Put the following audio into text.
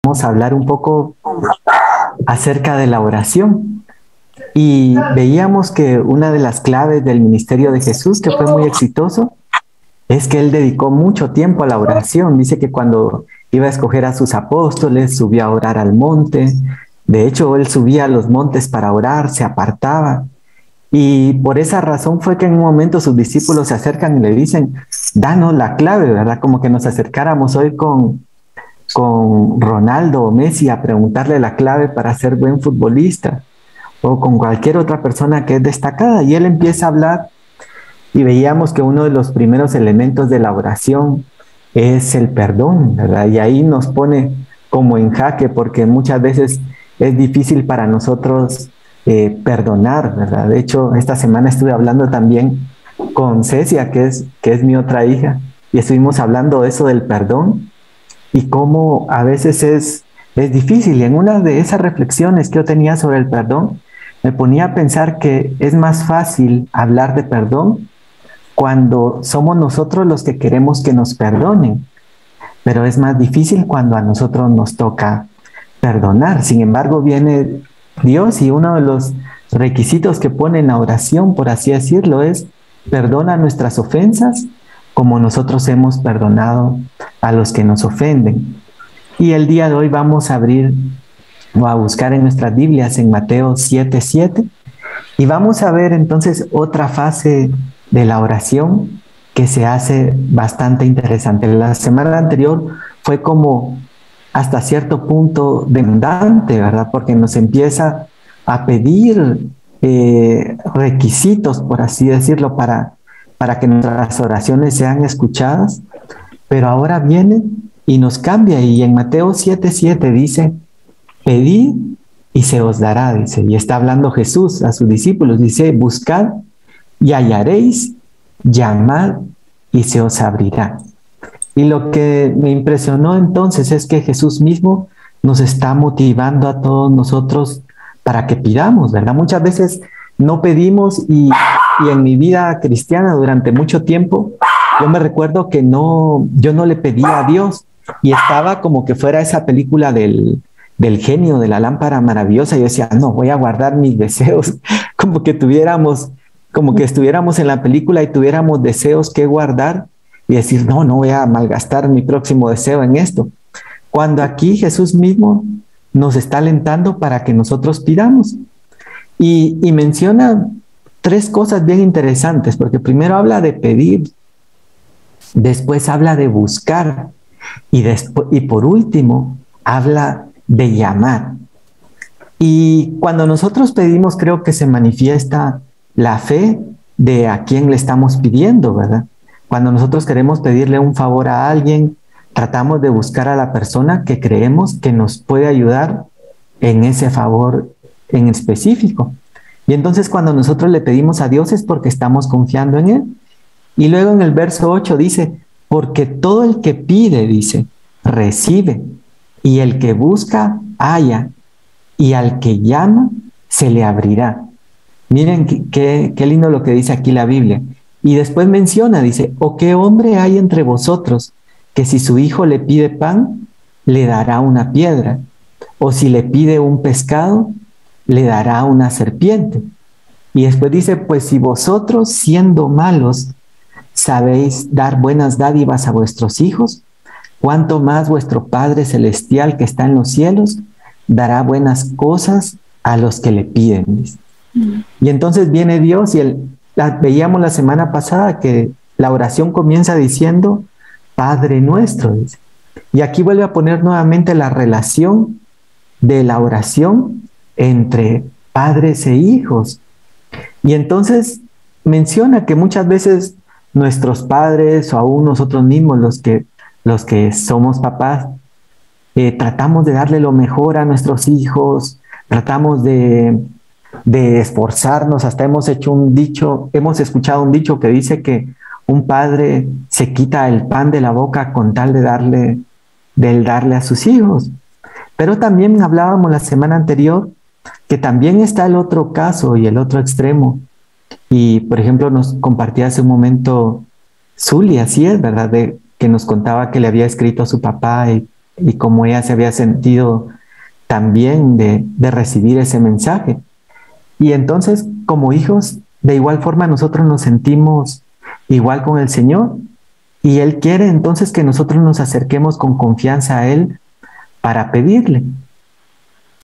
vamos a hablar un poco acerca de la oración. Y veíamos que una de las claves del ministerio de Jesús, que fue muy exitoso, es que él dedicó mucho tiempo a la oración. Dice que cuando iba a escoger a sus apóstoles, subía a orar al monte. De hecho, él subía a los montes para orar, se apartaba. Y por esa razón fue que en un momento sus discípulos se acercan y le dicen, danos la clave, ¿verdad? Como que nos acercáramos hoy con Ronaldo o Messi a preguntarle la clave para ser buen futbolista, o con cualquier otra persona que es destacada. Y él empieza a hablar y veíamos que uno de los primeros elementos de la oración es el perdón, ¿verdad? Y ahí nos pone como en jaque, porque muchas veces es difícil para nosotros perdonar, ¿verdad? De hecho, esta semana estuve hablando también con Cecia, que es mi otra hija, y estuvimos hablando de eso del perdón y cómo a veces es difícil. Y en una de esas reflexiones que yo tenía sobre el perdón, me ponía a pensar que es más fácil hablar de perdón cuando somos nosotros los que queremos que nos perdonen, pero es más difícil cuando a nosotros nos toca perdonar. Sin embargo, viene Dios y uno de los requisitos que pone en la oración, por así decirlo, es perdona nuestras ofensas como nosotros hemos perdonado a los que nos ofenden. Y el día de hoy vamos a abrir o a buscar en nuestras Biblias en Mateo 7:7 y vamos a ver entonces otra fase de la oración que se hace bastante interesante. La semana anterior fue como hasta cierto punto demandante, ¿verdad? Porque nos empieza a pedir requisitos, por así decirlo, para que nuestras oraciones sean escuchadas, pero ahora viene y nos cambia, y en Mateo 7:7 dice, pedid y se os dará, dice, y está hablando Jesús a sus discípulos, dice, buscad y hallaréis, llamad y se os abrirá. Y lo que me impresionó entonces es que Jesús mismo nos está motivando a todos nosotros para que pidamos, ¿verdad? Muchas veces no pedimos y en mi vida cristiana durante mucho tiempo, yo me recuerdo que yo no le pedía a Dios y estaba como que fuera esa película del genio de la lámpara maravillosa. Yo decía, no, voy a guardar mis deseos, como que estuviéramos en la película y tuviéramos deseos que guardar y decir, no voy a malgastar mi próximo deseo en esto. Cuando aquí Jesús mismo nos está alentando para que nosotros pidamos. Y menciona tres cosas bien interesantes, porque primero habla de pedir, después habla de buscar y por último habla de llamar. Y cuando nosotros pedimos, creo que se manifiesta la fe de a quién le estamos pidiendo, ¿verdad? Cuando nosotros queremos pedirle un favor a alguien, tratamos de buscar a la persona que creemos que nos puede ayudar en ese favor en específico. Y entonces cuando nosotros le pedimos a Dios es porque estamos confiando en Él. Y luego en el verso 8 dice, porque todo el que pide, dice, recibe, y el que busca, halla, y al que llama, se le abrirá. Miren qué lindo lo que dice aquí la Biblia. Y después menciona, dice, ¿o qué hombre hay entre vosotros que si su hijo le pide pan, le dará una piedra? O si le pide un pescado, le dará una serpiente. Y después dice, pues si vosotros siendo malos sabéis dar buenas dádivas a vuestros hijos, ¿cuánto más vuestro Padre Celestial que está en los cielos dará buenas cosas a los que le piden? Y entonces viene Dios y veíamos la semana pasada que la oración comienza diciendo, Padre nuestro, dice. Y aquí vuelve a poner nuevamente la relación de la oración entre padres e hijos. Y entonces menciona que muchas veces nuestros padres o aún nosotros mismos, los que somos papás, tratamos de darle lo mejor a nuestros hijos, tratamos de esforzarnos, hasta hemos escuchado un dicho que dice que un padre se quita el pan de la boca con tal de darle a sus hijos. Pero también hablábamos la semana anterior que también está el otro caso y el otro extremo. Y, por ejemplo, nos compartía hace un momento Zuli, así es, ¿verdad? Que nos contaba que le había escrito a su papá y cómo ella se había sentido también de recibir ese mensaje. Y entonces, como hijos, de igual forma nosotros nos sentimos igual con el Señor y Él quiere entonces que nosotros nos acerquemos con confianza a Él para pedirle.